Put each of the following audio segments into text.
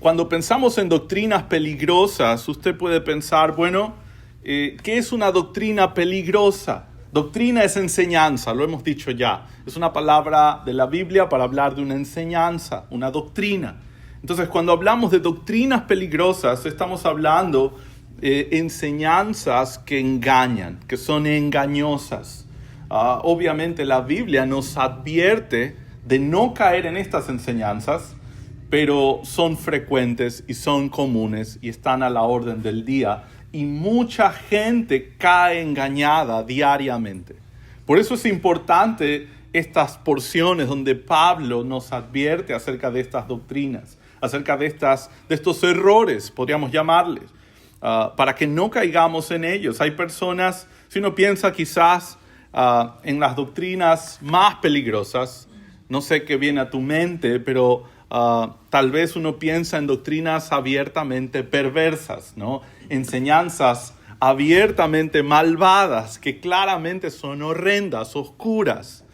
Cuando pensamos en doctrinas peligrosas, usted puede pensar, bueno, ¿qué es una doctrina peligrosa? Doctrina es enseñanza, lo hemos dicho ya. Es una palabra de la Biblia para hablar de una enseñanza, una doctrina. Entonces, cuando hablamos de doctrinas peligrosas, estamos hablando de enseñanzas que engañan, que son engañosas. Obviamente la Biblia nos advierte de no caer en estas enseñanzas, pero son frecuentes y son comunes y están a la orden del día. Y mucha gente cae engañada diariamente. Por eso es importante estas porciones donde Pablo nos advierte acerca de estas doctrinas, acerca de estos errores, podríamos llamarles, para que no caigamos en ellos. Hay personas, si uno piensa quizás en las doctrinas más peligrosas, no sé qué viene a tu mente, pero tal vez uno piensa en doctrinas abiertamente perversas, ¿no? Enseñanzas abiertamente malvadas, que claramente son horrendas, oscuras.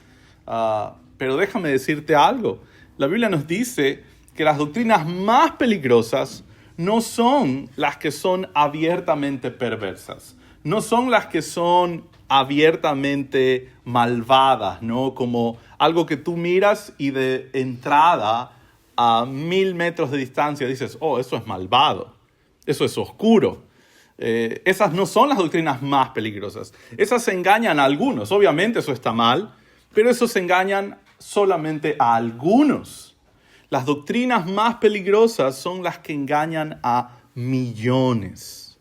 Pero déjame decirte algo. La Biblia nos dice que las doctrinas más peligrosas no son las que son abiertamente perversas. No son las que son abiertamente malvadas, ¿no? Como algo que tú miras y de entrada a 1000 metros de distancia dices, oh, eso es malvado, eso es oscuro. Esas no son las doctrinas más peligrosas. Esas engañan a algunos, obviamente eso está mal, pero esos engañan solamente a algunos. Las doctrinas más peligrosas son las que engañan a millones.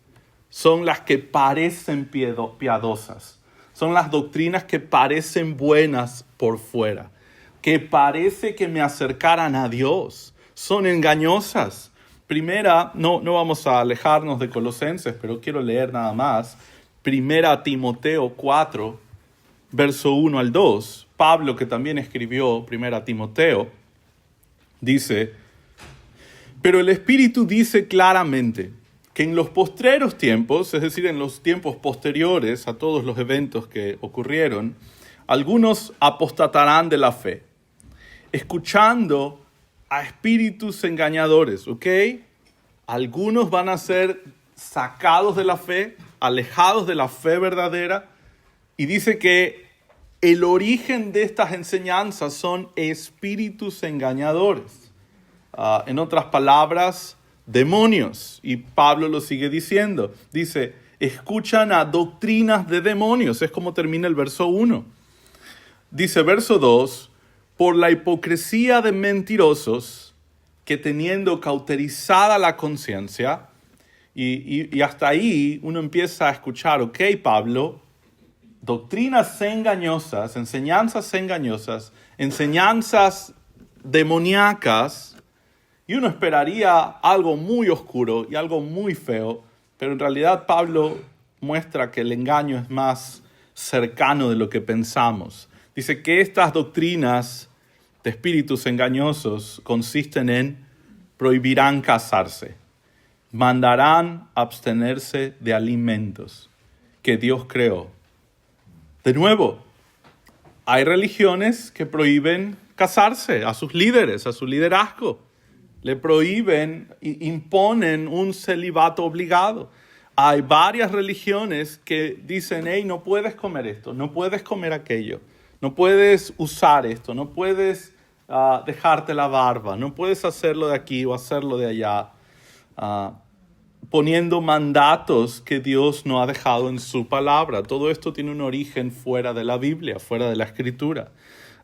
Son las que parecen piadosas. Son las doctrinas que parecen buenas por fuera, que parece que me acercaran a Dios. Son engañosas. Primera, no vamos a alejarnos de Colosenses, pero quiero leer nada más. Primera Timoteo 4, verso 1 al 2. Pablo, que también escribió Primera Timoteo, dice, pero el Espíritu dice claramente que en los postreros tiempos, es decir, en los tiempos posteriores a todos los eventos que ocurrieron, algunos apostatarán de la fe, escuchando a espíritus engañadores, ¿ok? Algunos van a ser sacados de la fe, alejados de la fe verdadera, y dice que el origen de estas enseñanzas son espíritus engañadores. En otras palabras, demonios. Y Pablo lo sigue diciendo. Dice, escuchan a doctrinas de demonios. Es como termina el verso 1. Dice, verso 2, por la hipocresía de mentirosos que teniendo cauterizada la conciencia, y hasta ahí uno empieza a escuchar, ok, Pablo, doctrinas engañosas, enseñanzas demoníacas, y uno esperaría algo muy oscuro y algo muy feo, pero en realidad Pablo muestra que el engaño es más cercano de lo que pensamos. Dice que estas doctrinas de espíritus engañosos consisten en prohibirán casarse, mandarán abstenerse de alimentos que Dios creó. De nuevo, hay religiones que prohíben casarse a sus líderes, a su liderazgo. Le prohíben, imponen un celibato obligado. Hay varias religiones que dicen, hey, no puedes comer esto, no puedes comer aquello, no puedes usar esto, no puedes dejarte la barba, no puedes hacerlo de aquí o hacerlo de allá, poniendo mandatos que Dios no ha dejado en su palabra. Todo esto tiene un origen fuera de la Biblia, fuera de la Escritura.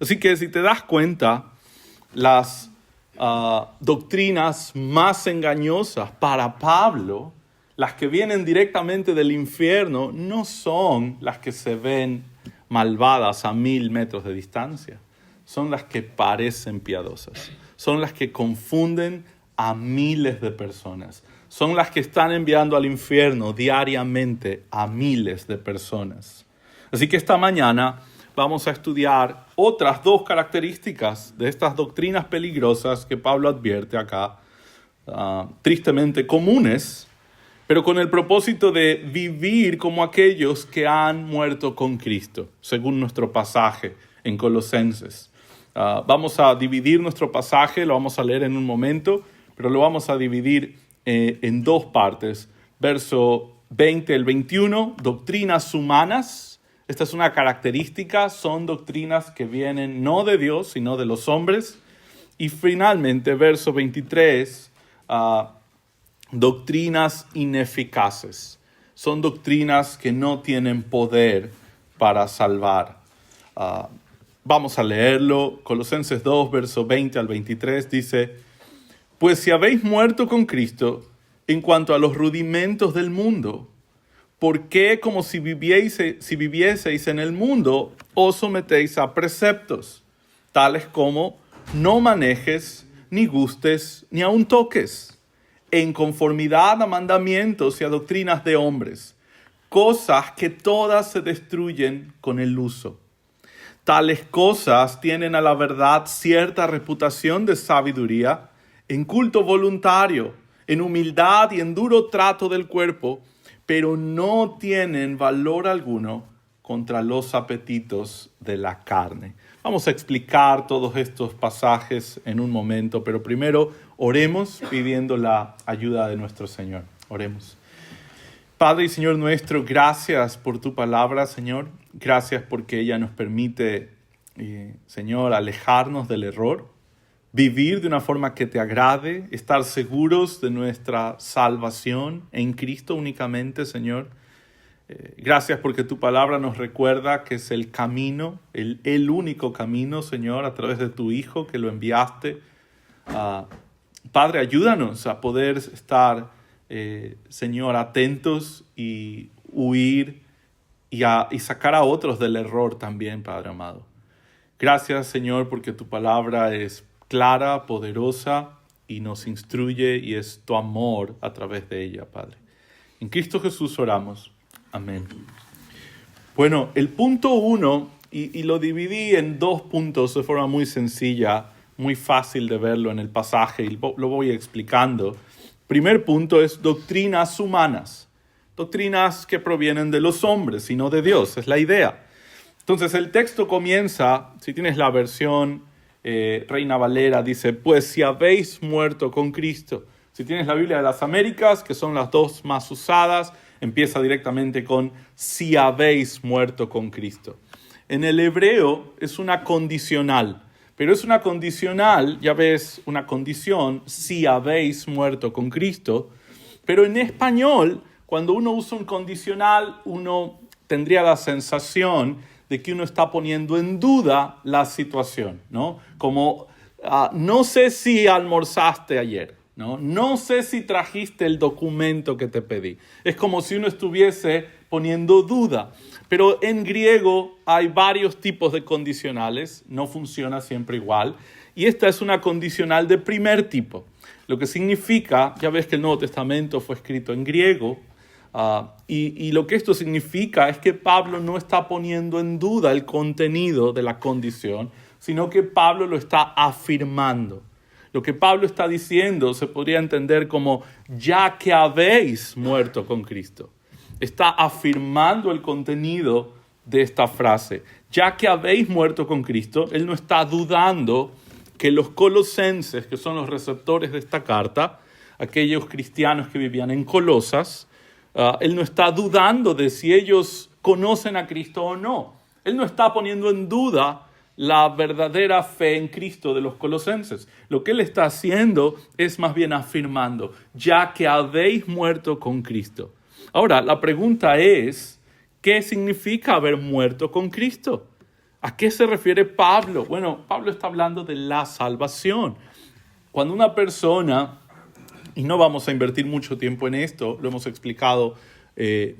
Así que si te das cuenta, las doctrinas más engañosas para Pablo, las que vienen directamente del infierno, no son las que se ven malvadas a 1000 metros de distancia. Son las que parecen piadosas. Son las que confunden a miles de personas. Son las que están enviando al infierno diariamente a miles de personas. Así que esta mañana vamos a estudiar otras dos características de estas doctrinas peligrosas que Pablo advierte acá, tristemente comunes, pero con el propósito de vivir como aquellos que han muerto con Cristo, según nuestro pasaje en Colosenses. Vamos a dividir nuestro pasaje, lo vamos a leer en un momento, pero lo vamos a dividir en dos partes. Verso 20 al 21, doctrinas humanas. Esta es una característica, son doctrinas que vienen no de Dios, sino de los hombres. Y finalmente, verso 23, doctrinas ineficaces. Son doctrinas que no tienen poder para salvar. Vamos a leerlo. Colosenses 2, verso 20 al 23 dice: Pues si habéis muerto con Cristo en cuanto a los rudimentos del mundo, ¿por qué, como si vivieseis en el mundo, os sometéis a preceptos, tales como no manejes, ni gustes, ni aun toques, en conformidad a mandamientos y a doctrinas de hombres, cosas que todas se destruyen con el uso? Tales cosas tienen a la verdad cierta reputación de sabiduría, en culto voluntario, en humildad y en duro trato del cuerpo, pero no tienen valor alguno contra los apetitos de la carne. Vamos a explicar todos estos pasajes en un momento, pero primero oremos pidiendo la ayuda de nuestro Señor. Oremos. Padre y Señor nuestro, gracias por tu palabra, Señor. Gracias porque ella nos permite, Señor, alejarnos del error, vivir de una forma que te agrade, estar seguros de nuestra salvación en Cristo únicamente, Señor. Gracias porque tu palabra nos recuerda que es el camino, el único camino, Señor, a través de tu Hijo que lo enviaste. Padre, ayúdanos a poder estar, Señor, atentos y huir y sacar a otros del error también, Padre amado. Gracias, Señor, porque tu palabra es clara, poderosa y nos instruye, y es tu amor a través de ella, Padre. En Cristo Jesús oramos. Amén. Bueno, el punto 1, y lo dividí en dos puntos de forma muy sencilla, muy fácil de verlo en el pasaje, y lo voy explicando. Primer punto es doctrinas humanas, doctrinas que provienen de los hombres y no de Dios, es la idea. Entonces el texto comienza, si tienes la versión Reina Valera, dice: pues si habéis muerto con Cristo. Si tienes la Biblia de las Américas, que son las dos más usadas, empieza directamente con si habéis muerto con Cristo. En el hebreo es una condicional, pero es una condicional, ya ves, una condición, si habéis muerto con Cristo. Pero en español, cuando uno usa un condicional, uno tendría la sensación de que uno está poniendo en duda la situación, ¿no? Como, no sé si almorzaste ayer, ¿no? No sé si trajiste el documento que te pedí. Es como si uno estuviese poniendo duda. Pero en griego hay varios tipos de condicionales, no funciona siempre igual. Y esta es una condicional de primer tipo. Lo que significa, ya ves que el Nuevo Testamento fue escrito en griego, y lo que esto significa es que Pablo no está poniendo en duda el contenido de la condición, sino que Pablo lo está afirmando. Lo que Pablo está diciendo se podría entender como ya que habéis muerto con Cristo. Está afirmando el contenido de esta frase. Ya que habéis muerto con Cristo, él no está dudando que los colosenses, que son los receptores de esta carta, aquellos cristianos que vivían en Colosas, él no está dudando de si ellos conocen a Cristo o no. Él no está poniendo en duda la verdadera fe en Cristo de los colosenses. Lo que él está haciendo es más bien afirmando, ya que habéis muerto con Cristo. Ahora, la pregunta es, ¿qué significa haber muerto con Cristo? ¿A qué se refiere Pablo? Bueno, Pablo está hablando de la salvación. Cuando una persona, y no vamos a invertir mucho tiempo en esto, lo hemos explicado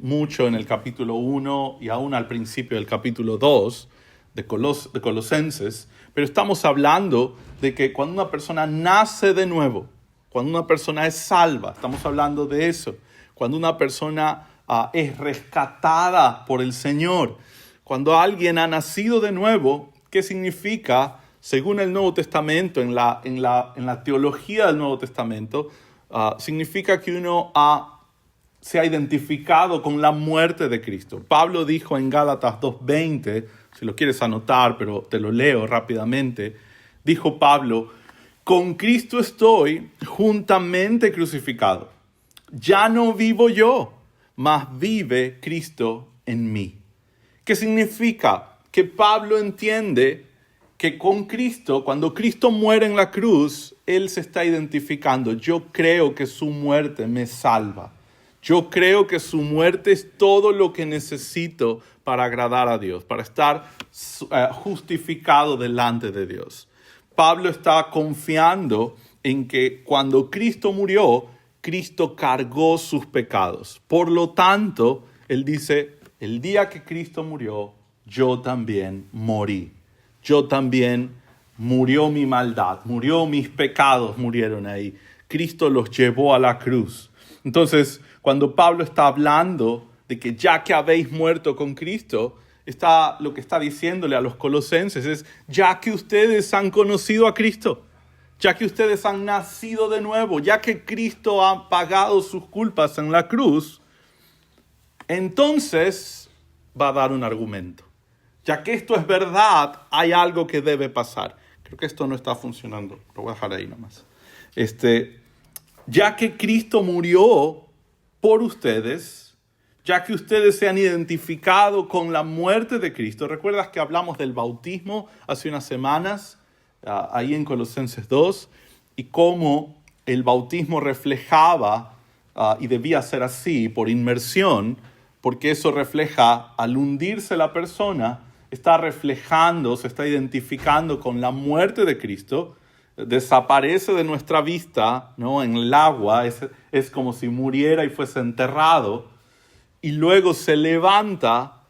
mucho en el capítulo 1 y aún al principio del capítulo 2 de Colosenses, pero estamos hablando de que cuando una persona nace de nuevo, cuando una persona es salva, estamos hablando de eso, cuando una persona es rescatada por el Señor, cuando alguien ha nacido de nuevo, ¿qué significa? Según el Nuevo Testamento, en la teología del Nuevo Testamento, significa que uno se ha identificado con la muerte de Cristo. Pablo dijo en Gálatas 2:20, si lo quieres anotar, pero te lo leo rápidamente, dijo Pablo Con Cristo estoy juntamente crucificado. Ya no vivo yo, mas vive Cristo en mí. ¿Qué significa? Que Pablo entiende que con Cristo, cuando Cristo muere en la cruz, Él se está identificando. Yo creo que su muerte me salva. Yo creo que su muerte es todo lo que necesito para agradar a Dios, para estar justificado delante de Dios. Pablo está confiando en que cuando Cristo murió, Cristo cargó sus pecados. Por lo tanto, él dice, el día que Cristo murió, yo también morí. Yo también murió mi maldad, murió mis pecados, murieron ahí. Cristo los llevó a la cruz. Entonces, cuando Pablo está hablando de que ya que habéis muerto con Cristo, lo que está diciéndole a los colosenses es, ya que ustedes han conocido a Cristo, ya que ustedes han nacido de nuevo, ya que Cristo ha pagado sus culpas en la cruz, entonces va a dar un argumento. Ya que esto es verdad, hay algo que debe pasar. Creo que esto no está funcionando, lo voy a dejar ahí nomás. Ya que Cristo murió por ustedes, ya que ustedes se han identificado con la muerte de Cristo. ¿Recuerdas que hablamos del bautismo hace unas semanas, ahí en Colosenses 2, y cómo el bautismo reflejaba, y debía ser así, por inmersión, porque eso refleja, al hundirse la persona, está reflejando, se está identificando con la muerte de Cristo, desaparece de nuestra vista, ¿no? En el agua, es como si muriera y fuese enterrado, y luego se levanta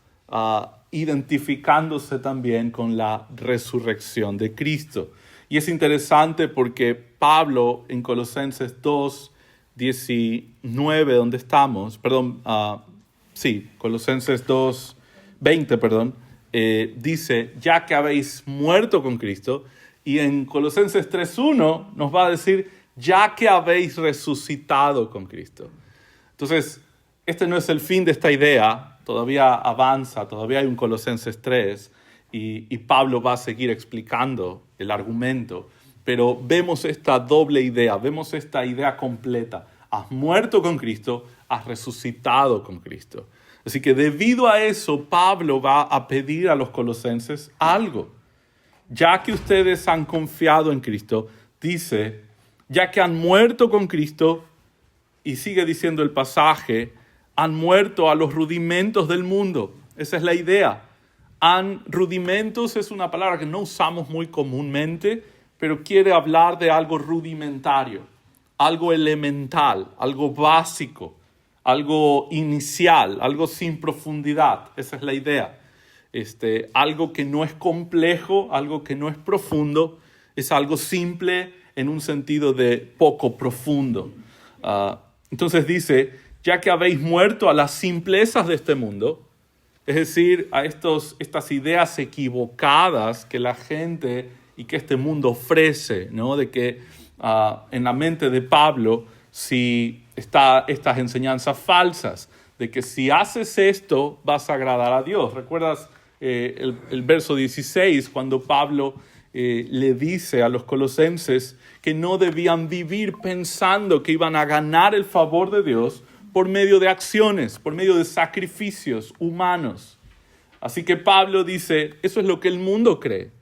identificándose también con la resurrección de Cristo. Y es interesante porque Pablo en Colosenses 2, 19, donde estamos, Colosenses 2, 20, dice, ya que habéis muerto con Cristo, y en Colosenses 3.1 nos va a decir, ya que habéis resucitado con Cristo. Entonces, este no es el fin de esta idea, todavía avanza, todavía hay un Colosenses 3, y Pablo va a seguir explicando el argumento, pero vemos esta doble idea, vemos esta idea completa. Has muerto con Cristo, has resucitado con Cristo. Así que debido a eso, Pablo va a pedir a los colosenses algo. Ya que ustedes han confiado en Cristo, dice, ya que han muerto con Cristo, y sigue diciendo el pasaje, han muerto a los rudimentos del mundo. Esa es la idea. Rudimentos es una palabra que no usamos muy comúnmente, pero quiere hablar de algo rudimentario, algo elemental, algo básico, algo inicial, algo sin profundidad. Esa es la idea. Algo que no es complejo, algo que no es profundo, es algo simple en un sentido de poco profundo. Entonces dice, ya que habéis muerto a las simplezas de este mundo, es decir, a estas ideas equivocadas que la gente y que este mundo ofrece, ¿no? De que en la mente de Pablo si está estas enseñanzas falsas, de que si haces esto vas a agradar a Dios. ¿Recuerdas el verso 16 cuando Pablo le dice a los colosenses que no debían vivir pensando que iban a ganar el favor de Dios por medio de acciones, por medio de sacrificios humanos? Así que Pablo dice, eso es lo que el mundo cree.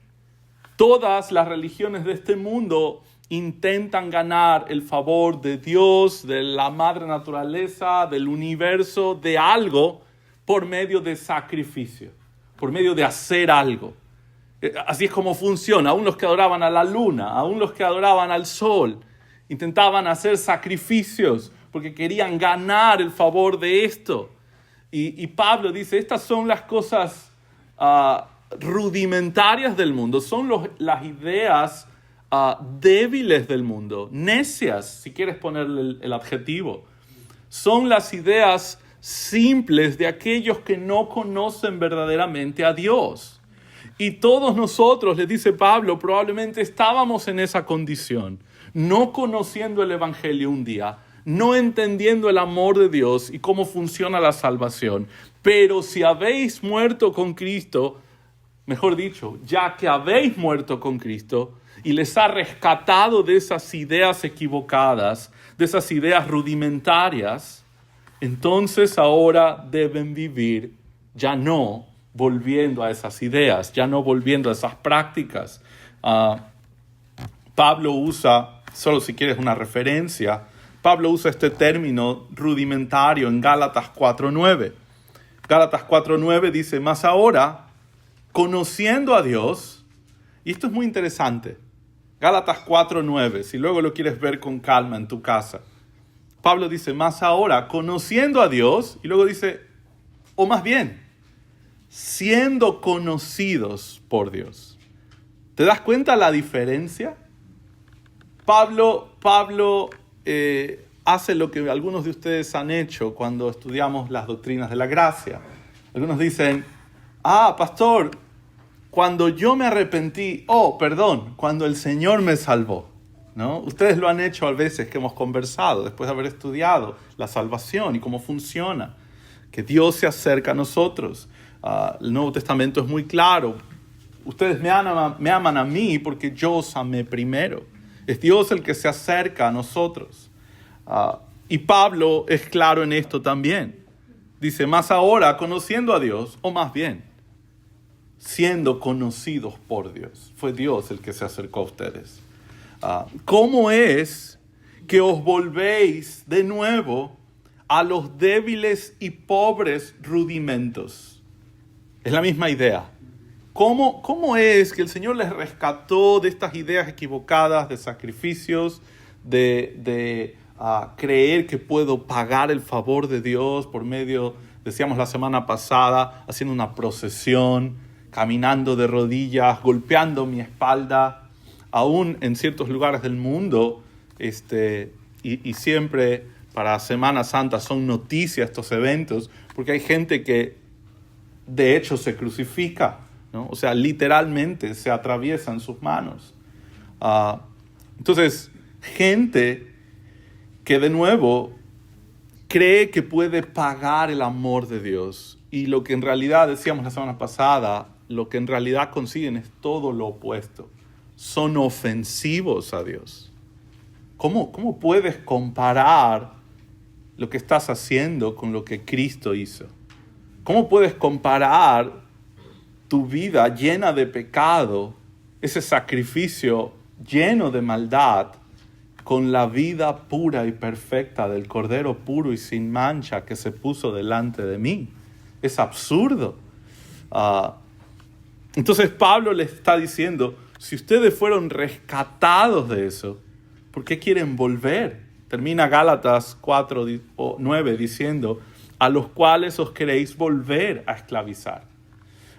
Todas las religiones de este mundo intentan ganar el favor de Dios, de la madre naturaleza, del universo, de algo por medio de sacrificio, por medio de hacer algo. Así es como funciona. Aún los que adoraban a la luna, aún los que adoraban al sol, intentaban hacer sacrificios porque querían ganar el favor de esto. Y Pablo dice, estas son las cosas rudimentarias del mundo, son las ideas débiles del mundo, necias, si quieres ponerle el adjetivo. Son las ideas simples de aquellos que no conocen verdaderamente a Dios. Y todos nosotros, le dice Pablo, probablemente estábamos en esa condición, no conociendo el Evangelio un día, no entendiendo el amor de Dios y cómo funciona la salvación. Pero si habéis muerto con Cristo, mejor dicho, ya que habéis muerto con Cristo, y les ha rescatado de esas ideas equivocadas, de esas ideas rudimentarias, entonces ahora deben vivir ya no volviendo a esas ideas, ya no volviendo a esas prácticas. Pablo usa, solo si quieres una referencia, Pablo usa este término rudimentario en Gálatas 4:9. Gálatas 4:9 dice, mas ahora, conociendo a Dios, y esto es muy interesante, Gálatas 4:9, si luego lo quieres ver con calma en tu casa, Pablo dice, mas ahora, conociendo a Dios, y luego dice, o más bien, siendo conocidos por Dios. ¿Te das cuenta la diferencia? Pablo hace lo que algunos de ustedes han hecho cuando estudiamos las doctrinas de la gracia. Algunos dicen, pastor, cuando yo me arrepentí, cuando el Señor me salvó, ¿no? Ustedes lo han hecho a veces que hemos conversado, después de haber estudiado la salvación y cómo funciona, que Dios se acerca a nosotros. El Nuevo Testamento es muy claro. Ustedes me aman a mí porque yo os amé primero. Es Dios el que se acerca a nosotros. Y Pablo es claro en esto también. Dice, más ahora, conociendo a Dios, o más bien, siendo conocidos por Dios. Fue Dios el que se acercó a ustedes. ¿Cómo es que os volvéis de nuevo a los débiles y pobres rudimentos? Es la misma idea. ¿Cómo es que el Señor les rescató de estas ideas equivocadas de sacrificios, de creer que puedo pagar el favor de Dios por medio, decíamos la semana pasada, haciendo una procesión, caminando de rodillas, golpeando mi espalda, aún en ciertos lugares del mundo, y siempre para Semana Santa son noticias estos eventos, porque hay gente que de hecho se crucifica, ¿no? O sea, literalmente se atraviesan sus manos. Entonces, gente que de nuevo cree que puede pagar el amor de Dios, y lo que en realidad, decíamos la semana pasada, lo que en realidad consiguen es todo lo opuesto. Son ofensivos a Dios. ¿Cómo puedes comparar lo que estás haciendo con lo que Cristo hizo? ¿Cómo puedes comparar tu vida llena de pecado, ese sacrificio lleno de maldad, con la vida pura y perfecta del Cordero puro y sin mancha que se puso delante de mí? Es absurdo. Entonces Pablo le está diciendo, si ustedes fueron rescatados de eso, ¿por qué quieren volver? Termina Gálatas 4:9 diciendo, a los cuales os queréis volver a esclavizar.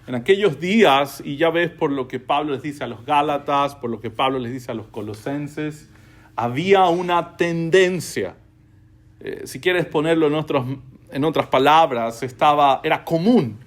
En aquellos días, y ya ves por lo que Pablo les dice a los Gálatas, por lo que Pablo les dice a los Colosenses, había una tendencia, si quieres ponerlo en otras palabras, era común,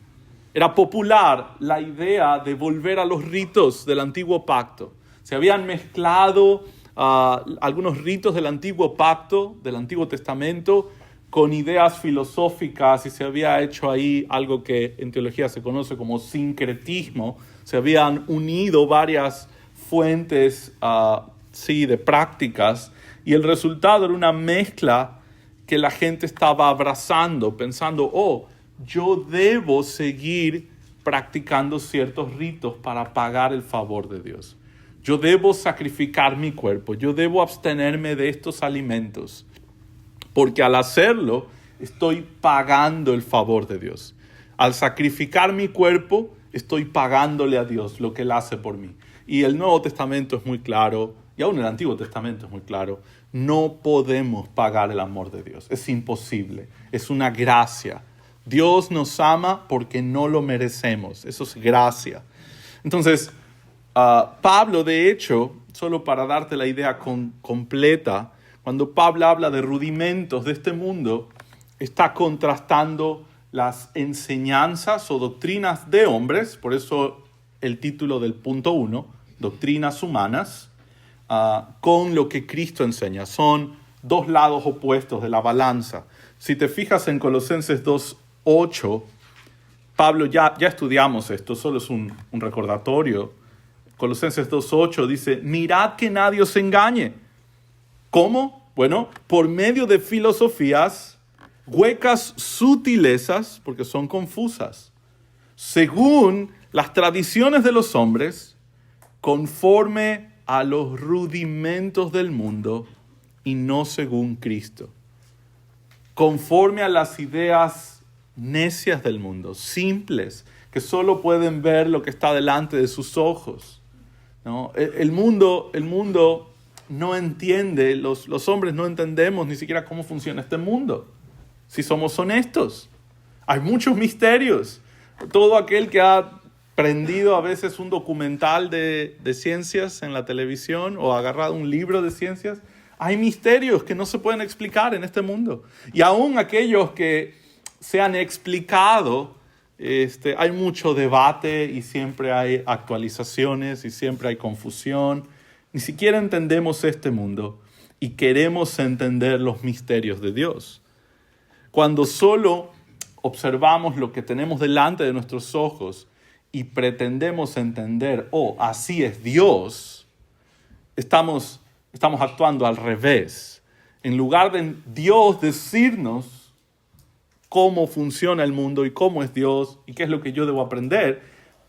era popular la idea de volver a los ritos del antiguo pacto. Se habían mezclado algunos ritos del antiguo pacto, del Antiguo Testamento, con ideas filosóficas, y se había hecho ahí algo que en teología se conoce como sincretismo. Se habían unido varias fuentes de prácticas, y el resultado era una mezcla que la gente estaba abrazando, pensando, yo debo seguir practicando ciertos ritos para pagar el favor de Dios. Yo debo sacrificar mi cuerpo, yo debo abstenerme de estos alimentos, porque al hacerlo estoy pagando el favor de Dios. Al sacrificar mi cuerpo, estoy pagándole a Dios lo que Él hace por mí. Y el Nuevo Testamento es muy claro, y aún el Antiguo Testamento es muy claro, no podemos pagar el amor de Dios. Es imposible, es una gracia. Dios nos ama porque no lo merecemos, eso es gracia. Entonces, Pablo, de hecho, solo para darte la idea completa, cuando Pablo habla de rudimentos de este mundo, está contrastando las enseñanzas o doctrinas de hombres, por eso el título del punto 1, doctrinas humanas, con lo que Cristo enseña. Son dos lados opuestos de la balanza. Si te fijas en Colosenses 2:8, Pablo, ya estudiamos esto, solo es un recordatorio. Colosenses 2:8 dice, mirad que nadie os engañe. ¿Cómo? Bueno, por medio de filosofías, huecas sutilezas, porque son confusas, según las tradiciones de los hombres, conforme a los rudimentos del mundo y no según Cristo. Conforme a las ideas necias del mundo, simples, que solo pueden ver lo que está delante de sus ojos, ¿no? El mundo no entiende, los hombres no entendemos ni siquiera cómo funciona este mundo, si somos honestos. Hay muchos misterios. Todo aquel que ha prendido a veces un documental de ciencias en la televisión o agarrado un libro de ciencias, hay misterios que no se pueden explicar en este mundo. Y aún aquellos que se han explicado, hay mucho debate y siempre hay actualizaciones y siempre hay confusión. Ni siquiera entendemos este mundo y queremos entender los misterios de Dios. Cuando solo observamos lo que tenemos delante de nuestros ojos y pretendemos entender, así es Dios, estamos actuando al revés. En lugar de Dios decirnos cómo funciona el mundo y cómo es Dios y qué es lo que yo debo aprender,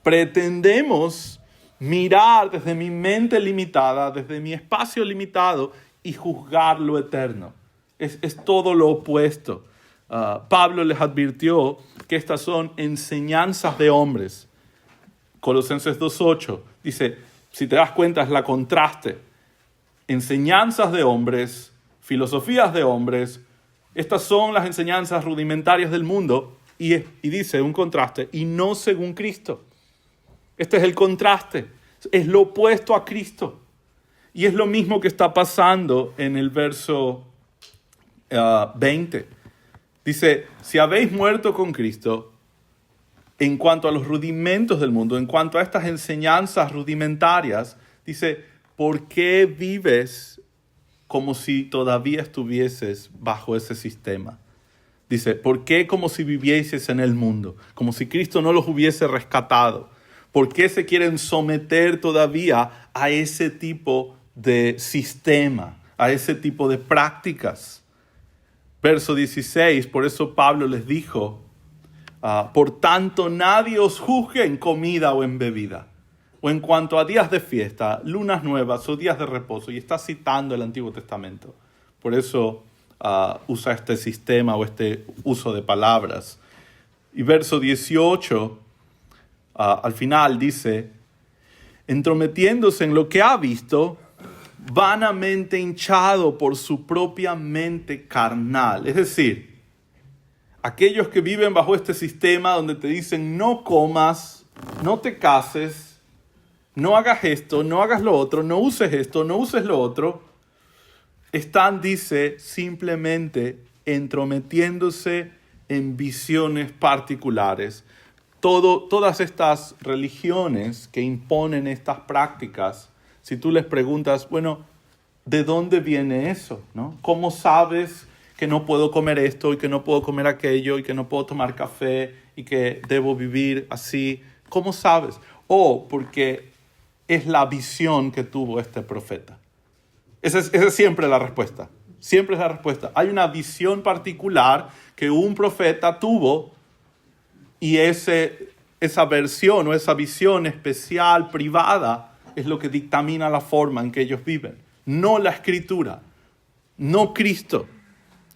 pretendemos mirar desde mi mente limitada, desde mi espacio limitado y juzgar lo eterno. Es todo lo opuesto. Pablo les advirtió que estas son enseñanzas de hombres. Colosenses 2:8 dice, si te das cuenta es la contraste. Enseñanzas de hombres, filosofías de hombres, estas son las enseñanzas rudimentarias del mundo y dice un contraste, y no según Cristo. Este es el contraste, es lo opuesto a Cristo. Y es lo mismo que está pasando en el verso 20. Dice, si habéis muerto con Cristo, en cuanto a los rudimentos del mundo, en cuanto a estas enseñanzas rudimentarias, dice, ¿por qué vives como si todavía estuvieses bajo ese sistema? Dice, ¿por qué como si vivieses en el mundo? Como si Cristo no los hubiese rescatado. ¿Por qué se quieren someter todavía a ese tipo de sistema, a ese tipo de prácticas? Verso 16, por eso Pablo les dijo, por tanto nadie os juzgue en comida o en bebida, o en cuanto a días de fiesta, lunas nuevas o días de reposo. Y está citando el Antiguo Testamento. Por eso usa este sistema o este uso de palabras. Y verso 18, al final dice, entrometiéndose en lo que ha visto, vanamente hinchado por su propia mente carnal. Es decir, aquellos que viven bajo este sistema donde te dicen no comas, no te cases, no hagas esto, no hagas lo otro, no uses esto, no uses lo otro, están, dice, simplemente entrometiéndose en visiones particulares. Todas estas religiones que imponen estas prácticas, si tú les preguntas, bueno, ¿de dónde viene eso? ¿No? ¿Cómo sabes que no puedo comer esto y que no puedo comer aquello y que no puedo tomar café y que debo vivir así? ¿Cómo sabes? Porque es la visión que tuvo este profeta. Esa es siempre la respuesta. Siempre es la respuesta. Hay una visión particular que un profeta tuvo y esa versión o esa visión especial, privada, es lo que dictamina la forma en que ellos viven. No la Escritura, no Cristo.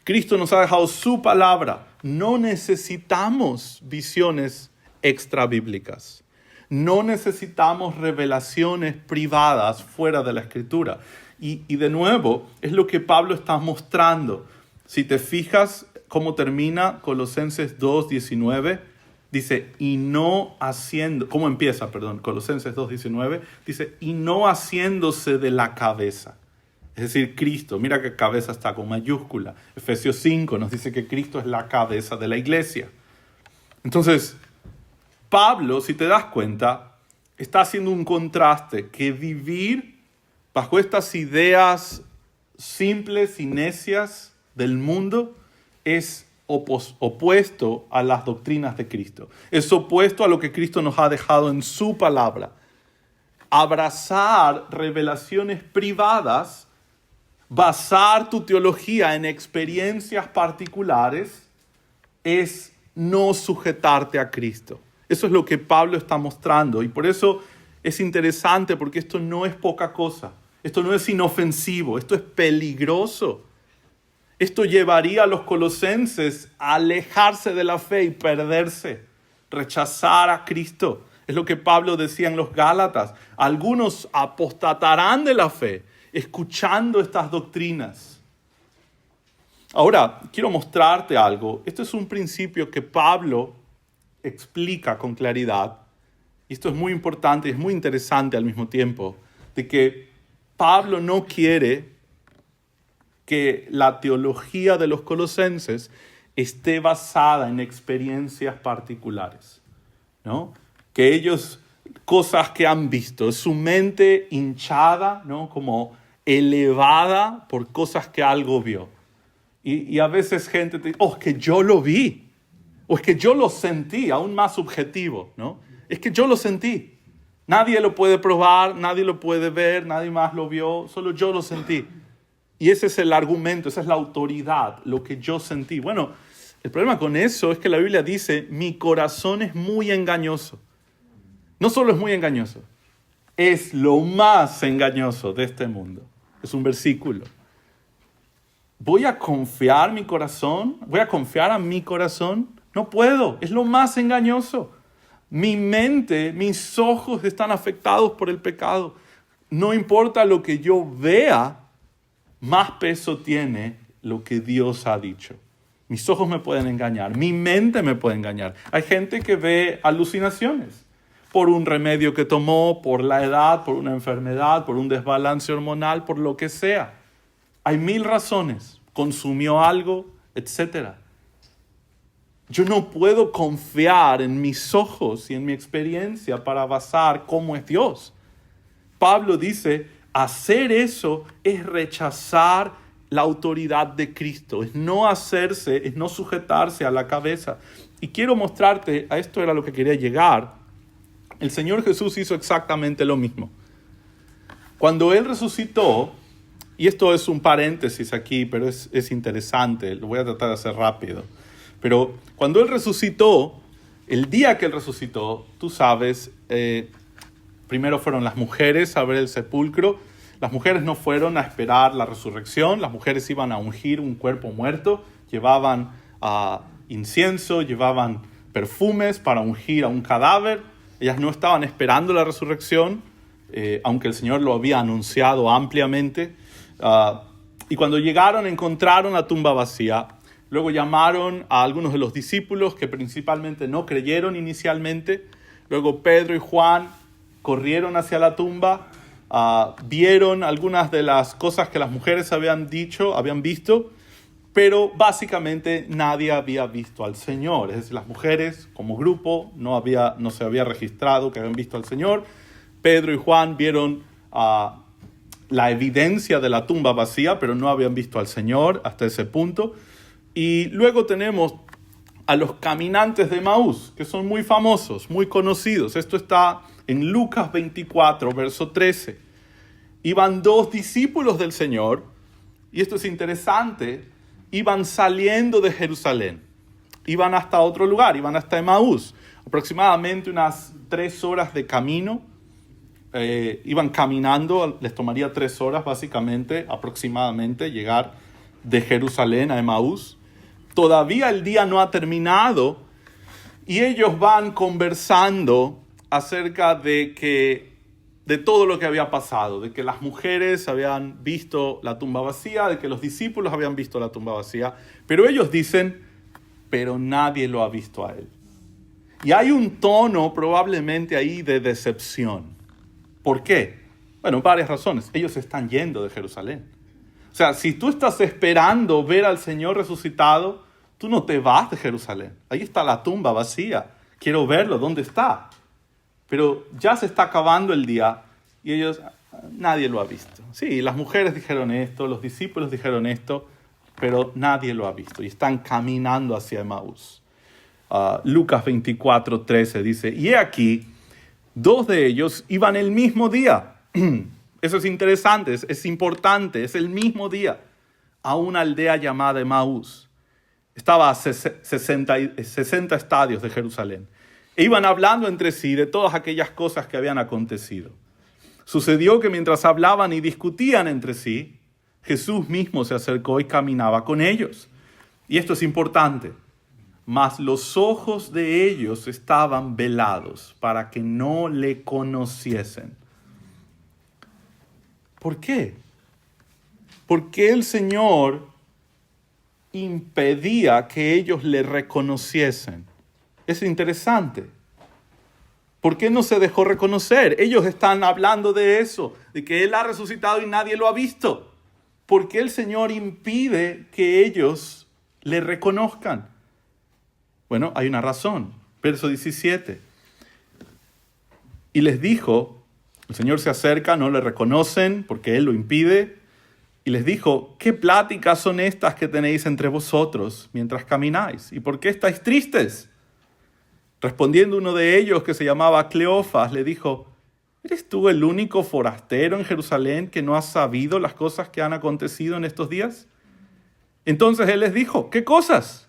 Cristo nos ha dejado su palabra. No necesitamos visiones extrabíblicas. No necesitamos revelaciones privadas fuera de la Escritura. Y de nuevo, es lo que Pablo está mostrando. Si te fijas cómo termina Colosenses 2:19, dice, Colosenses 2:19, dice, y no haciéndose de la cabeza. Es decir, Cristo, mira que cabeza está con mayúscula. Efesios 5 nos dice que Cristo es la cabeza de la iglesia. Entonces, Pablo, si te das cuenta, está haciendo un contraste, que vivir bajo estas ideas simples y necias del mundo es opuesto a las doctrinas de Cristo. Es opuesto a lo que Cristo nos ha dejado en su palabra. abrazar revelaciones privadas, basar tu teología en experiencias particulares, es no sujetarte a Cristo. Eso es lo que Pablo está mostrando, y por eso es interesante, porque esto no es poca cosa. Esto no es inofensivo, esto es peligroso. Esto llevaría a los colosenses a alejarse de la fe y perderse, rechazar a Cristo. Es lo que Pablo decía en los Gálatas. Algunos apostatarán de la fe escuchando estas doctrinas. Ahora, quiero mostrarte algo. Esto es un principio que Pablo explica con claridad. Y esto es muy importante y es muy interesante al mismo tiempo, de que Pablo no quiere que la teología de los colosenses esté basada en experiencias particulares, ¿no? Que ellos, cosas que han visto, su mente hinchada, ¿no? Como elevada por cosas que algo vio. Y a veces gente te dice, oh, es que yo lo vi, o es que yo lo sentí, aún más subjetivo, ¿no? Es que yo lo sentí. Nadie lo puede probar, nadie lo puede ver, nadie más lo vio, solo yo lo sentí. Y ese es el argumento, esa es la autoridad, lo que yo sentí. Bueno, el problema con eso es que la Biblia dice, mi corazón es muy engañoso. No solo es muy engañoso, es lo más engañoso de este mundo. Es un versículo. ¿Voy a confiar mi corazón? ¿Voy a confiar a mi corazón? No puedo, es lo más engañoso. Mi mente, mis ojos están afectados por el pecado. No importa lo que yo vea, más peso tiene lo que Dios ha dicho. Mis ojos me pueden engañar, mi mente me puede engañar. Hay gente que ve alucinaciones por un remedio que tomó, por la edad, por una enfermedad, por un desbalance hormonal, por lo que sea. Hay 1000 razones. Consumió algo, etc. Yo no puedo confiar en mis ojos y en mi experiencia para basar cómo es Dios. Pablo dice, hacer eso es rechazar la autoridad de Cristo, es no hacerse, es no sujetarse a la cabeza. Y quiero mostrarte, a esto era lo que quería llegar, el Señor Jesús hizo exactamente lo mismo. Cuando Él resucitó, y esto es un paréntesis aquí, pero es interesante, lo voy a tratar de hacer rápido. Pero cuando Él resucitó, el día que Él resucitó, tú sabes, primero fueron las mujeres a ver el sepulcro. Las mujeres no fueron a esperar la resurrección, las mujeres iban a ungir un cuerpo muerto, llevaban incienso, llevaban perfumes para ungir a un cadáver. Ellas no estaban esperando la resurrección, aunque el Señor lo había anunciado ampliamente. Y cuando llegaron encontraron la tumba vacía. Luego llamaron a algunos de los discípulos que principalmente no creyeron inicialmente. Luego Pedro y Juan corrieron hacia la tumba, vieron algunas de las cosas que las mujeres habían visto, pero básicamente nadie había visto al Señor. Es decir, las mujeres como grupo no se había registrado que habían visto al Señor. Pedro y Juan vieron la evidencia de la tumba vacía, pero no habían visto al Señor hasta ese punto. Y luego tenemos a los caminantes de Emaús, que son muy famosos, muy conocidos. Esto está en Lucas 24, verso 13. Iban 2 discípulos del Señor, y esto es interesante, iban saliendo de Jerusalén. Iban hasta otro lugar, iban hasta Emaús, aproximadamente unas 3 horas de camino. Iban caminando, les tomaría 3 horas básicamente, aproximadamente, llegar de Jerusalén a Emaús. Todavía el día no ha terminado y ellos van conversando acerca de todo lo que había pasado, de que las mujeres habían visto la tumba vacía, de que los discípulos habían visto la tumba vacía, pero ellos dicen, pero nadie lo ha visto a él. Y hay un tono probablemente ahí de decepción. ¿Por qué? Bueno, varias razones. Ellos están yendo de Jerusalén. O sea, si tú estás esperando ver al Señor resucitado, tú no te vas de Jerusalén. Ahí está la tumba vacía. Quiero verlo, ¿dónde está? Pero ya se está acabando el día y ellos, nadie lo ha visto. Sí, las mujeres dijeron esto, los discípulos dijeron esto, pero nadie lo ha visto y están caminando hacia Emaús. Lucas 24, 13 dice, y he aquí, 2 de ellos iban el mismo día. Eso es interesante, es importante, es el mismo día, a una aldea llamada Emaús. Estaba a 60 estadios de Jerusalén. E iban hablando entre sí de todas aquellas cosas que habían acontecido. Sucedió que mientras hablaban y discutían entre sí, Jesús mismo se acercó y caminaba con ellos. Y esto es importante. Mas los ojos de ellos estaban velados para que no le conociesen. ¿Por qué? Porque el Señor impedía que ellos le reconociesen. Es interesante. ¿Por qué no se dejó reconocer? Ellos están hablando de eso, de que Él ha resucitado y nadie lo ha visto. ¿Por qué el Señor impide que ellos le reconozcan? Bueno, hay una razón. Verso 17. Y les dijo, el Señor se acerca, no le reconocen porque Él lo impide. Y les dijo, ¿qué pláticas son estas que tenéis entre vosotros mientras camináis? ¿Y por qué estáis tristes? Respondiendo uno de ellos, que se llamaba Cleofas, le dijo, ¿eres tú el único forastero en Jerusalén que no has sabido las cosas que han acontecido en estos días? Entonces él les dijo, ¿qué cosas?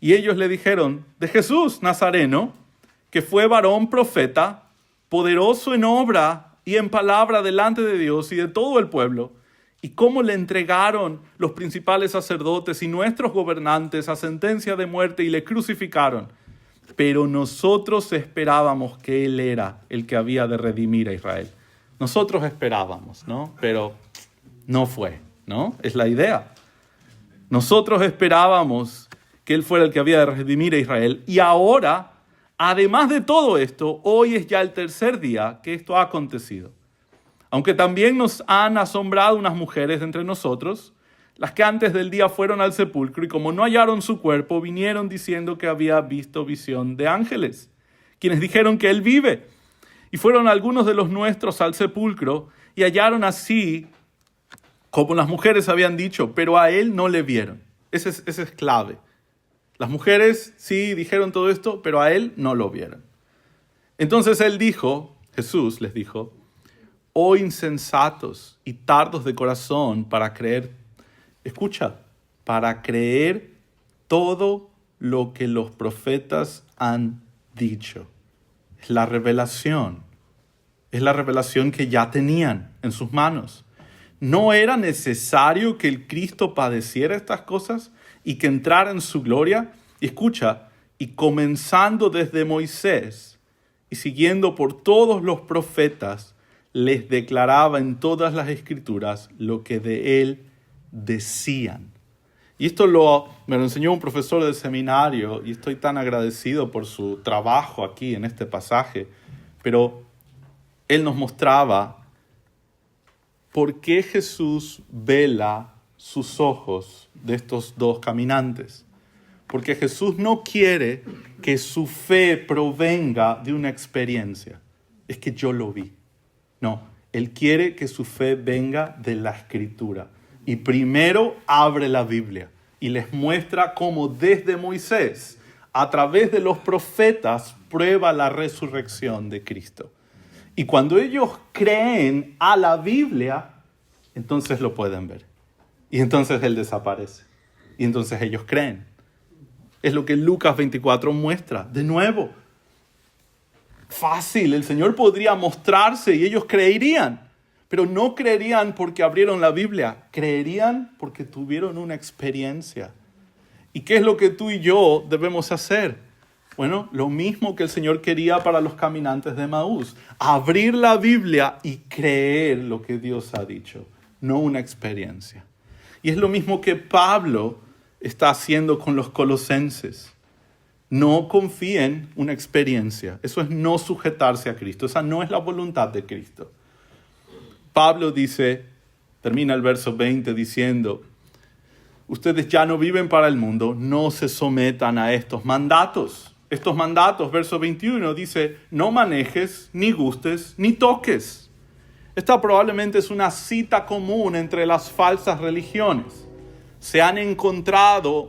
Y ellos le dijeron, de Jesús Nazareno, que fue varón profeta, poderoso en obra y en palabra delante de Dios y de todo el pueblo, y cómo le entregaron los principales sacerdotes y nuestros gobernantes a sentencia de muerte y le crucificaron. Pero nosotros esperábamos que Él era el que había de redimir a Israel. Nosotros esperábamos, ¿no? Pero no fue, ¿no? Es la idea. Nosotros esperábamos que Él fuera el que había de redimir a Israel. Y ahora, además de todo esto, hoy es ya el tercer día que esto ha acontecido. Aunque también nos han asombrado unas mujeres de entre nosotros, las que antes del día fueron al sepulcro y como no hallaron su cuerpo, vinieron diciendo que había visto visión de ángeles, quienes dijeron que Él vive. Y fueron algunos de los nuestros al sepulcro y hallaron así, como las mujeres habían dicho, pero a Él no le vieron. Ese es clave. Las mujeres sí dijeron todo esto, pero a Él no lo vieron. Entonces Él dijo, Jesús les dijo, oh insensatos y tardos de corazón para creer. Escucha, para creer todo lo que los profetas han dicho. Es la revelación que ya tenían en sus manos. ¿No era necesario que el Cristo padeciera estas cosas y que entrara en su gloria? Y escucha, y comenzando desde Moisés y siguiendo por todos los profetas, les declaraba en todas las escrituras lo que de Él decían. Y esto me lo enseñó un profesor del seminario y estoy tan agradecido por su trabajo aquí en este pasaje. Pero él nos mostraba por qué Jesús vela sus ojos de estos dos caminantes. Porque Jesús no quiere que su fe provenga de una experiencia. Es que yo lo vi. No, Él quiere que su fe venga de la Escritura. Y primero abre la Biblia y les muestra cómo desde Moisés, a través de los profetas, prueba la resurrección de Cristo. Y cuando ellos creen a la Biblia, entonces lo pueden ver. Y entonces Él desaparece. Y entonces ellos creen. Es lo que Lucas 24 muestra. De nuevo, fácil, el Señor podría mostrarse y ellos creerían. Pero no creerían porque abrieron la Biblia, creerían porque tuvieron una experiencia. ¿Y qué es lo que tú y yo debemos hacer? Bueno, lo mismo que el Señor quería para los caminantes de Emaús. Abrir la Biblia y creer lo que Dios ha dicho, no una experiencia. Y es lo mismo que Pablo está haciendo con los colosenses. No confíen una experiencia. Eso es no sujetarse a Cristo. Esa no es la voluntad de Cristo. Pablo dice, termina el verso 20 diciendo, ustedes ya no viven para el mundo, no se sometan a estos mandatos. Estos mandatos, verso 21, dice, no manejes, ni gustes, ni toques. Esta probablemente es una cita común entre las falsas religiones. Se han encontrado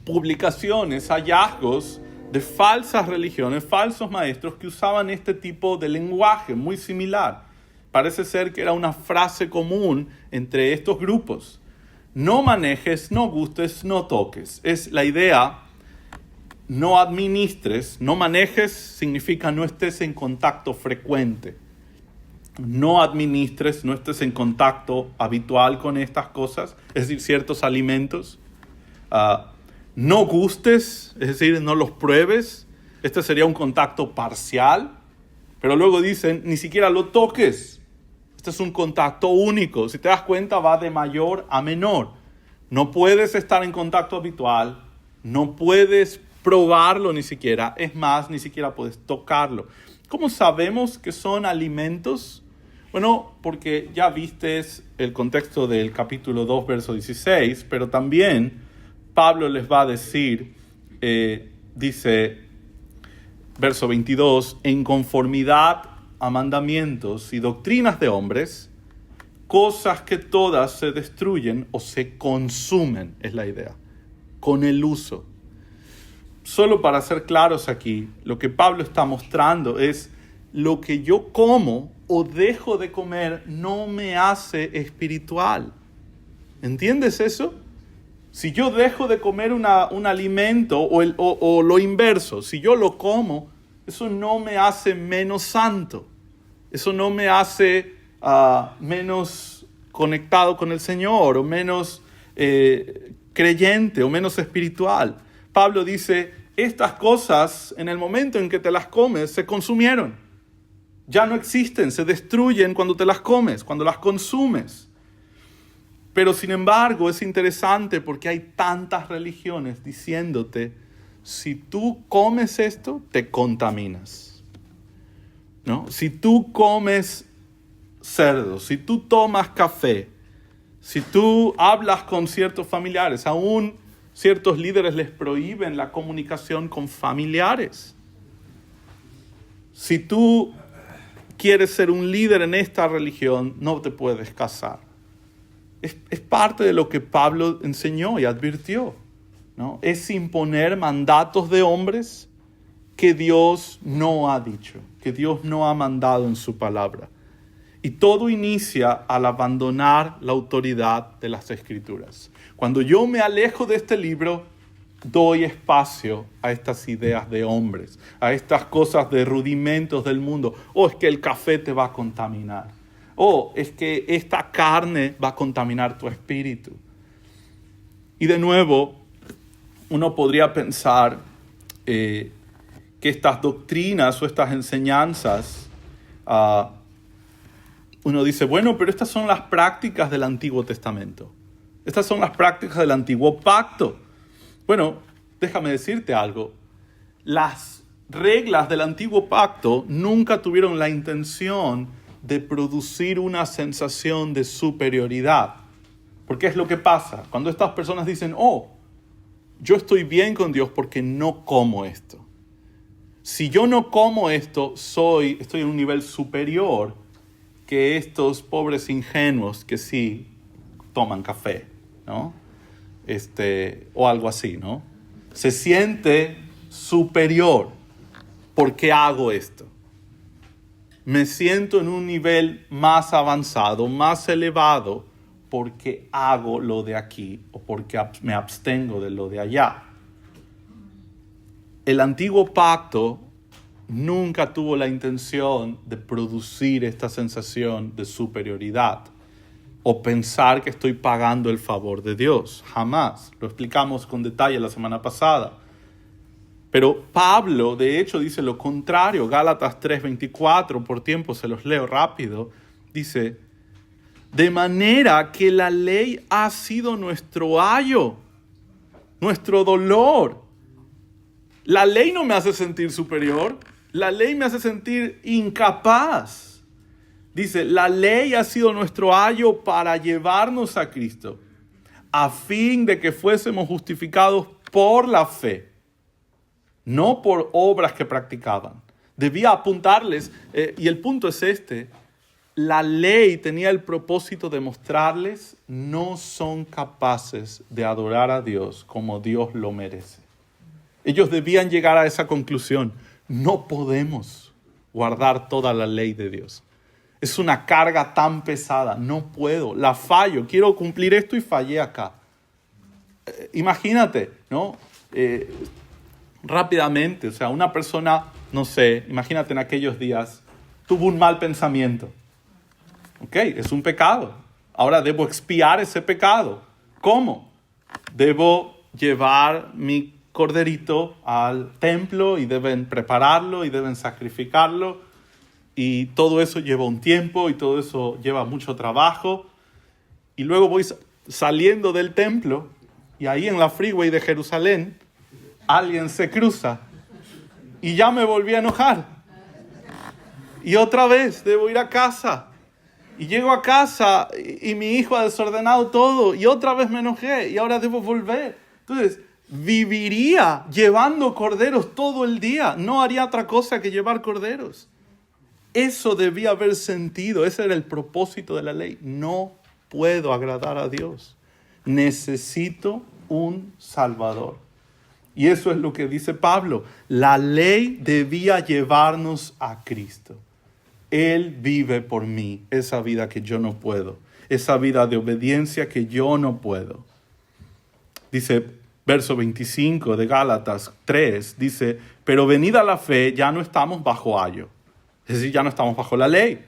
publicaciones, hallazgos de falsas religiones, falsos maestros que usaban este tipo de lenguaje muy similar. Parece ser que era una frase común entre estos grupos. No manejes, no gustes, no toques. Es la idea, no administres, no manejes significa no estés en contacto frecuente. No administres, no estés en contacto habitual con estas cosas, es decir, ciertos alimentos. No gustes, es decir, no los pruebes. Este sería un contacto parcial. Pero luego dicen, ni siquiera lo toques. Este es un contacto único. Si te das cuenta, va de mayor a menor. No puedes estar en contacto habitual. No puedes probarlo ni siquiera. Es más, ni siquiera puedes tocarlo. ¿Cómo sabemos que son alimentos? Bueno, porque ya vistes el contexto del capítulo 2, verso 16, pero también Pablo les va a decir, dice, verso 22, en conformidad a mandamientos y doctrinas de hombres, cosas que todas se destruyen o se consumen, es la idea, con el uso. Solo para ser claros aquí, lo que Pablo está mostrando es lo que yo como o dejo de comer no me hace espiritual. ¿Entiendes eso? Si yo dejo de comer un alimento o lo inverso, si yo lo como, eso no me hace menos santo. Eso no me hace menos conectado con el Señor o menos creyente o menos espiritual. Pablo dice, estas cosas en el momento en que te las comes se consumieron. Ya no existen, se destruyen cuando te las comes, cuando las consumes. Pero sin embargo es interesante porque hay tantas religiones diciéndote, si tú comes esto, te contaminas, ¿no? Si tú comes cerdo, si tú tomas café, si tú hablas con ciertos familiares, aún ciertos líderes les prohíben la comunicación con familiares. Si tú quieres ser un líder en esta religión, no te puedes casar. Es parte de lo que Pablo enseñó y advirtió, ¿no? Es imponer mandatos de hombres que Dios no ha dicho, que Dios no ha mandado en su palabra. Y todo inicia al abandonar la autoridad de las Escrituras. Cuando yo me alejo de este libro, doy espacio a estas ideas de hombres, a estas cosas de rudimentos del mundo. Es que el café te va a contaminar. Es que esta carne va a contaminar tu espíritu. Y de nuevo, uno podría pensar que estas doctrinas o estas enseñanzas, uno dice, bueno, pero estas son las prácticas del Antiguo Testamento. Estas son las prácticas del Antiguo Pacto. Bueno, déjame decirte algo. Las reglas del Antiguo Pacto nunca tuvieron la intención de producir una sensación de superioridad. Porque es lo que pasa. Cuando estas personas dicen, yo estoy bien con Dios porque no como esto. Si yo no como esto, estoy en un nivel superior que estos pobres ingenuos que sí toman café, ¿no? O algo así, ¿no? Se siente superior porque hago esto. Me siento en un nivel más avanzado, más elevado, porque hago lo de aquí o porque me abstengo de lo de allá. El Antiguo Pacto nunca tuvo la intención de producir esta sensación de superioridad o pensar que estoy pagando el favor de Dios. Jamás. Lo explicamos con detalle la semana pasada. Pero Pablo, de hecho, dice lo contrario. Gálatas 3:24, por tiempo se los leo rápido, dice, de manera que la ley ha sido nuestro ayo, nuestro dolor. La ley no me hace sentir superior, la ley me hace sentir incapaz. Dice, la ley ha sido nuestro ayo para llevarnos a Cristo, a fin de que fuésemos justificados por la fe, no por obras que practicaban. Debía apuntarles, y el punto es este, la ley tenía el propósito de mostrarles, no son capaces de adorar a Dios como Dios lo merece. Ellos debían llegar a esa conclusión. No podemos guardar toda la ley de Dios. Es una carga tan pesada. No puedo. La fallo. Quiero cumplir esto y fallé acá. Imagínate, ¿no? Rápidamente, o sea, una persona, no sé, imagínate en aquellos días, tuvo un mal pensamiento. Ok, es un pecado. Ahora debo expiar ese pecado. ¿Cómo? Debo llevar mi corderito al templo y deben prepararlo y deben sacrificarlo. Y todo eso lleva un tiempo y todo eso lleva mucho trabajo. Y luego voy saliendo del templo y ahí en la freeway de Jerusalén alguien se cruza y ya me volví a enojar. Y otra vez debo ir a casa. Y llego a casa y mi hijo ha desordenado todo y otra vez me enojé y ahora debo volver. Entonces, viviría llevando corderos todo el día. No haría otra cosa que llevar corderos. Eso debía haber sentido. Ese era el propósito de la ley. No puedo agradar a Dios. Necesito un Salvador. Y eso es lo que dice Pablo. La ley debía llevarnos a Cristo. Él vive por mí esa vida que yo no puedo. Esa vida de obediencia que yo no puedo. Dice, verso 25 de Gálatas 3, dice, pero venida la fe ya no estamos bajo ayo. Es decir, ya no estamos bajo la ley.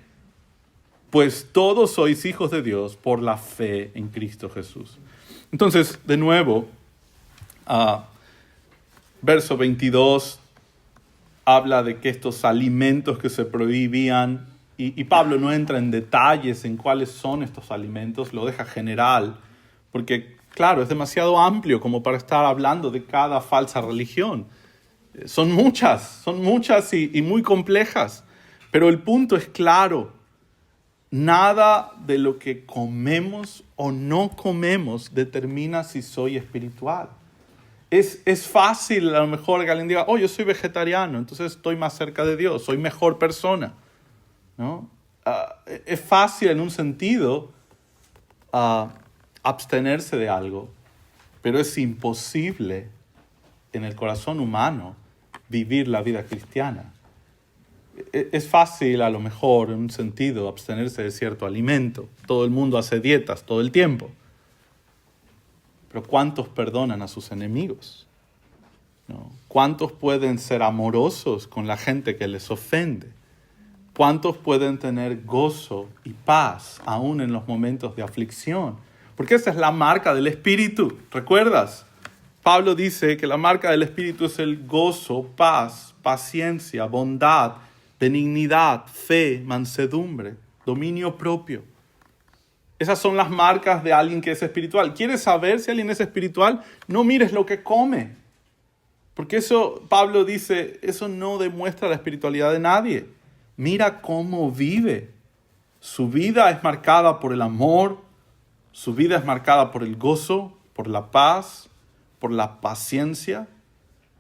Pues todos sois hijos de Dios por la fe en Cristo Jesús. Entonces, de nuevo, verso 22 habla de que estos alimentos que se prohibían, y Pablo no entra en detalles en cuáles son estos alimentos, lo deja general, porque claro, es demasiado amplio como para estar hablando de cada falsa religión. Son muchas y muy complejas, pero el punto es claro. Nada de lo que comemos o no comemos determina si soy espiritual. Es fácil a lo mor que alguien diga, yo soy vegetariano, entonces estoy más cerca de Dios, soy mejor persona, ¿no? Es fácil en un sentido abstenerse de algo, pero es imposible en el corazón humano vivir la vida cristiana. Es fácil a lo mejor en un sentido abstenerse de cierto alimento. Todo el mundo hace dietas todo el tiempo. Pero ¿cuántos perdonan a sus enemigos? ¿No? ¿Cuántos pueden ser amorosos con la gente que les ofende? ¿Cuántos pueden tener gozo y paz aún en los momentos de aflicción? Porque esa es la marca del Espíritu. ¿Recuerdas? Pablo dice que la marca del Espíritu es el gozo, paz, paciencia, bondad, benignidad, fe, mansedumbre, dominio propio. Esas son las marcas de alguien que es espiritual. ¿Quieres saber si alguien es espiritual? No mires lo que come. Porque eso, Pablo dice, eso no demuestra la espiritualidad de nadie. Mira cómo vive. Su vida es marcada por el amor. Su vida es marcada por el gozo, por la paz, por la paciencia,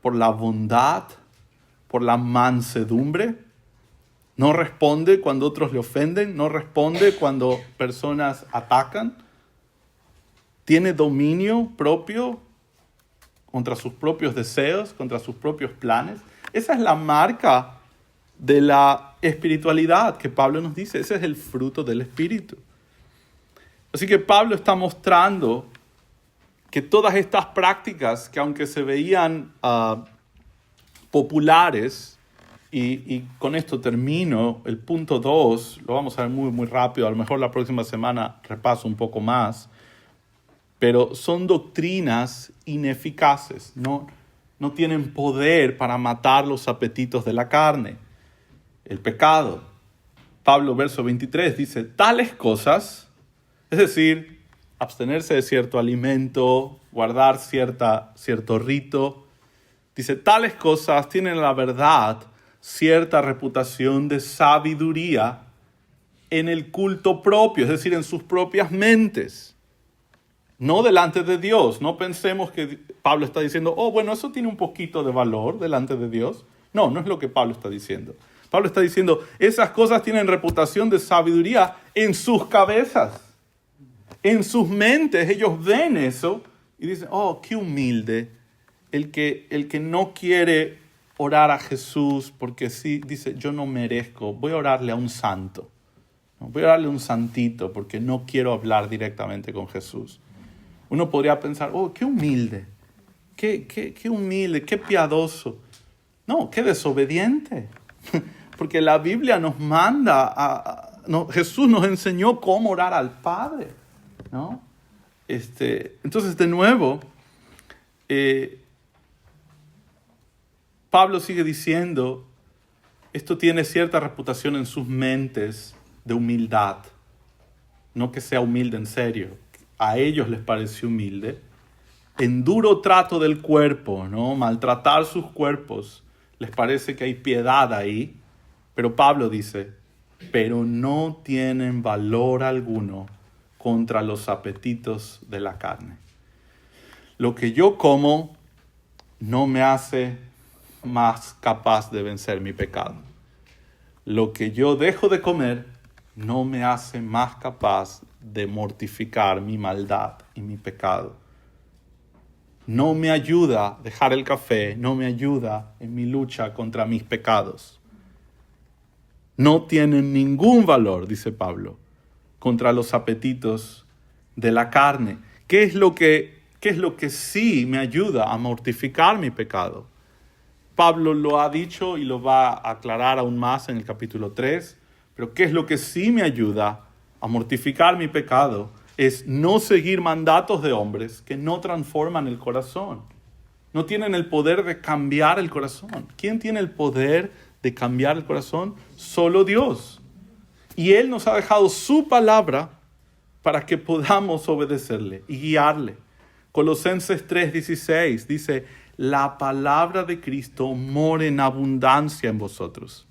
por la bondad, por la mansedumbre. No responde cuando otros le ofenden, no responde cuando personas atacan. Tiene dominio propio contra sus propios deseos, contra sus propios planes. Esa es la marca de la espiritualidad que Pablo nos dice. Ese es el fruto del Espíritu. Así que Pablo está mostrando que todas estas prácticas que aunque se veían populares, y con esto termino, el punto 2, lo vamos a ver muy, muy rápido, a lo mejor la próxima semana repaso un poco más, pero son doctrinas ineficaces, no tienen poder para matar los apetitos de la carne, el pecado. Pablo, verso 23, dice, tales cosas, es decir, abstenerse de cierto alimento, guardar cierto rito, dice, tales cosas tienen la verdad, cierta reputación de sabiduría en el culto propio, es decir, en sus propias mentes, no delante de Dios. No pensemos que Pablo está diciendo, bueno, eso tiene un poquito de valor delante de Dios. No es lo que Pablo está diciendo. Pablo está diciendo, esas cosas tienen reputación de sabiduría en sus cabezas, en sus mentes. Ellos ven eso y dicen, qué humilde, el que no quiere orar a Jesús porque sí dice, yo no merezco, voy a orarle a un santo. ¿No? Voy a orarle a un santito porque no quiero hablar directamente con Jesús. Uno podría pensar, oh, qué humilde, qué humilde, qué piadoso. No, qué desobediente. Porque la Biblia nos manda, Jesús nos enseñó cómo orar al Padre, ¿no? Entonces, de nuevo, Pablo sigue diciendo, esto tiene cierta reputación en sus mentes de humildad. No que sea humilde en serio. A ellos les pareció humilde. En duro trato del cuerpo, ¿no? Maltratar sus cuerpos. Les parece que hay piedad ahí. Pero Pablo dice, pero no tienen valor alguno contra los apetitos de la carne. Lo que yo como no me hace más capaz de vencer mi pecado. Lo que yo dejo de comer no me hace más capaz de mortificar mi maldad y mi pecado. No me ayuda a dejar el café, no me ayuda en mi lucha contra mis pecados. No tienen ningún valor, dice Pablo, contra los apetitos de la carne. ¿Qué es lo que sí me ayuda a mortificar mi pecado? Pablo lo ha dicho y lo va a aclarar aún más en el capítulo 3, pero ¿qué es lo que sí me ayuda a mortificar mi pecado? Es no seguir mandatos de hombres que no transforman el corazón. No tienen el poder de cambiar el corazón. ¿Quién tiene el poder de cambiar el corazón? Solo Dios. Y Él nos ha dejado su palabra para que podamos obedecerle y guiarle. Colosenses 3:16 dice, la palabra de Cristo mora en abundancia en vosotros,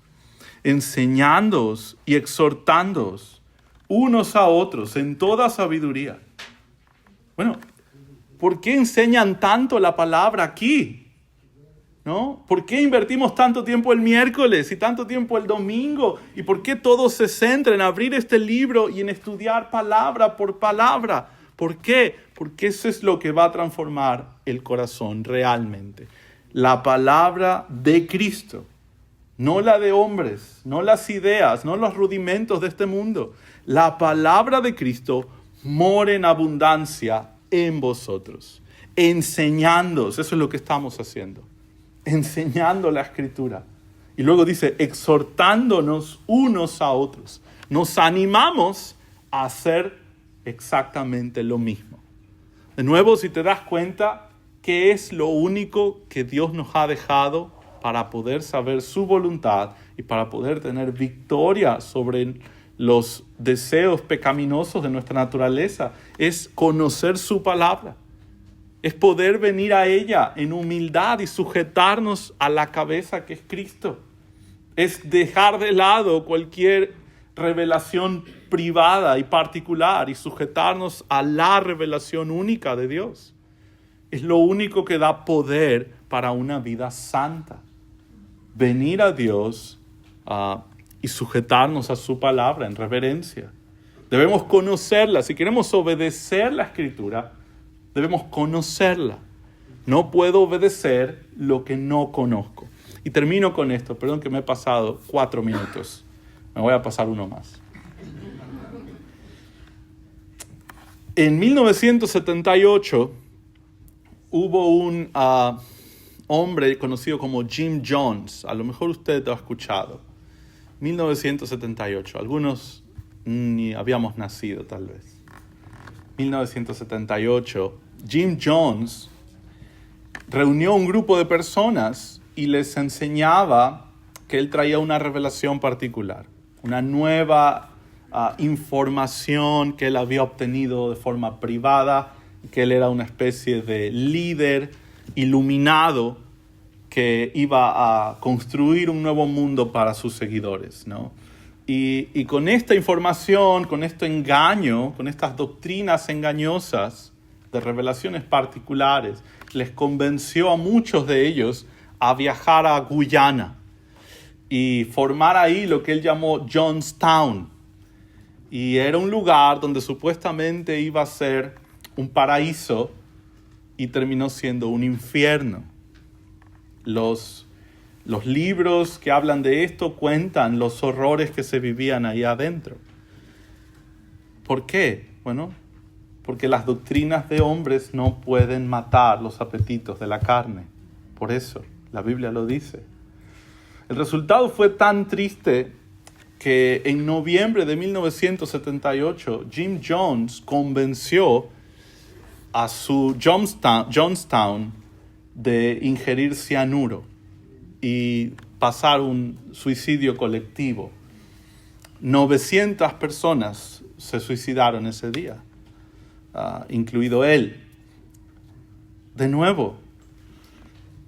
enseñándoos y exhortándoos unos a otros en toda sabiduría. Bueno, ¿por qué enseñan tanto la palabra aquí? ¿No? ¿Por qué invertimos tanto tiempo el miércoles y tanto tiempo el domingo? ¿Y por qué todo se centra en abrir este libro y en estudiar palabra por palabra? ¿Por qué? Porque eso es lo que va a transformar el corazón realmente. La palabra de Cristo, no la de hombres, no las ideas, no los rudimentos de este mundo. La palabra de Cristo mora en abundancia en vosotros, enseñándoos, eso es lo que estamos haciendo, enseñando la Escritura. Y luego dice, exhortándonos unos a otros. Nos animamos a hacer exactamente lo mismo. De nuevo, si te das cuenta, ¿qué es lo único que Dios nos ha dejado para poder saber su voluntad y para poder tener victoria sobre los deseos pecaminosos de nuestra naturaleza? Es conocer su palabra. Es poder venir a ella en humildad y sujetarnos a la cabeza que es Cristo. Es dejar de lado cualquier revelación privada y particular y sujetarnos a la revelación única de Dios. Es lo único que da poder para una vida santa. Venir a Dios y sujetarnos a su palabra en reverencia. Debemos conocerla. Si queremos obedecer la Escritura, debemos conocerla. No puedo obedecer lo que no conozco. Y termino con esto. Perdón que me he pasado 4 minutos. Me voy a pasar uno más. En 1978 hubo un hombre conocido como Jim Jones. A lo mejor usted lo ha escuchado. 1978. Algunos ni habíamos nacido tal vez. 1978. Jim Jones reunió un grupo de personas y les enseñaba que él traía una revelación particular. Una nueva información que él había obtenido de forma privada, que él era una especie de líder iluminado que iba a construir un nuevo mundo para sus seguidores, ¿no? Y con esta información, con este engaño, con estas doctrinas engañosas de revelaciones particulares, les convenció a muchos de ellos a viajar a Guyana y formar ahí lo que él llamó Jonestown. Y era un lugar donde supuestamente iba a ser un paraíso y terminó siendo un infierno. Los libros que hablan de esto cuentan los horrores que se vivían ahí adentro. ¿Por qué? Bueno, porque las doctrinas de hombres no pueden matar los apetitos de la carne. Por eso, la Biblia lo dice. El resultado fue tan triste que en noviembre de 1978, Jim Jones convenció a su Johnstown de ingerir cianuro y pasar un suicidio colectivo. 900 personas se suicidaron ese día, incluido él. De nuevo,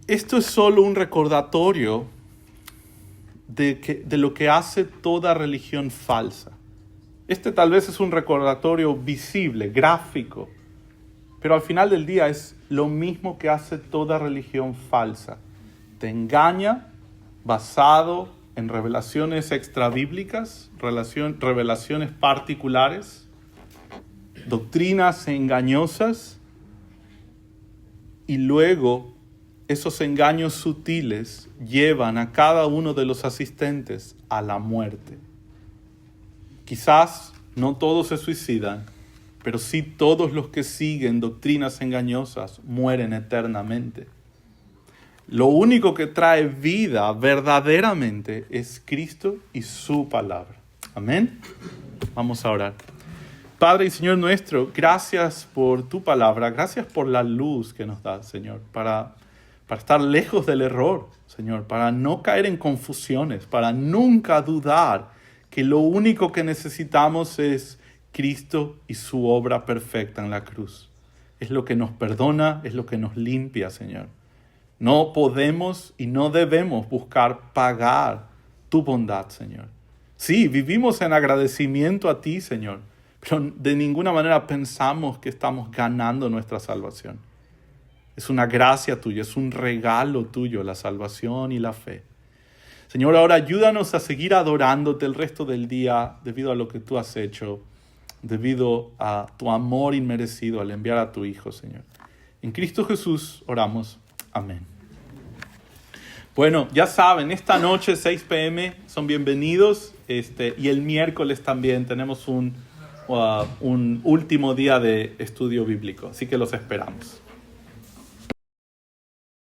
esto es solo un recordatorio de lo que hace toda religión falsa. Este tal vez es un recordatorio visible, gráfico, pero al final del día es lo mismo que hace toda religión falsa. Te engaña basado en revelaciones extrabíblicas, revelaciones particulares, doctrinas engañosas, y luego esos engaños sutiles llevan a cada uno de los asistentes a la muerte. Quizás no todos se suicidan, pero sí todos los que siguen doctrinas engañosas mueren eternamente. Lo único que trae vida verdaderamente es Cristo y su palabra. Amén. Vamos a orar. Padre y Señor nuestro, gracias por tu palabra, gracias por la luz que nos das, Señor, para estar lejos del error, Señor, para no caer en confusiones, para nunca dudar que lo único que necesitamos es Cristo y su obra perfecta en la cruz. Es lo que nos perdona, es lo que nos limpia, Señor. No podemos y no debemos buscar pagar tu bondad, Señor. Sí, vivimos en agradecimiento a ti, Señor, pero de ninguna manera pensamos que estamos ganando nuestra salvación. Es una gracia tuya, es un regalo tuyo, la salvación y la fe. Señor, ahora ayúdanos a seguir adorándote el resto del día debido a lo que tú has hecho, debido a tu amor inmerecido al enviar a tu Hijo, Señor. En Cristo Jesús oramos. Amén. Bueno, ya saben, esta noche 6 p.m. son bienvenidos y el miércoles también tenemos un último día de estudio bíblico, así que los esperamos.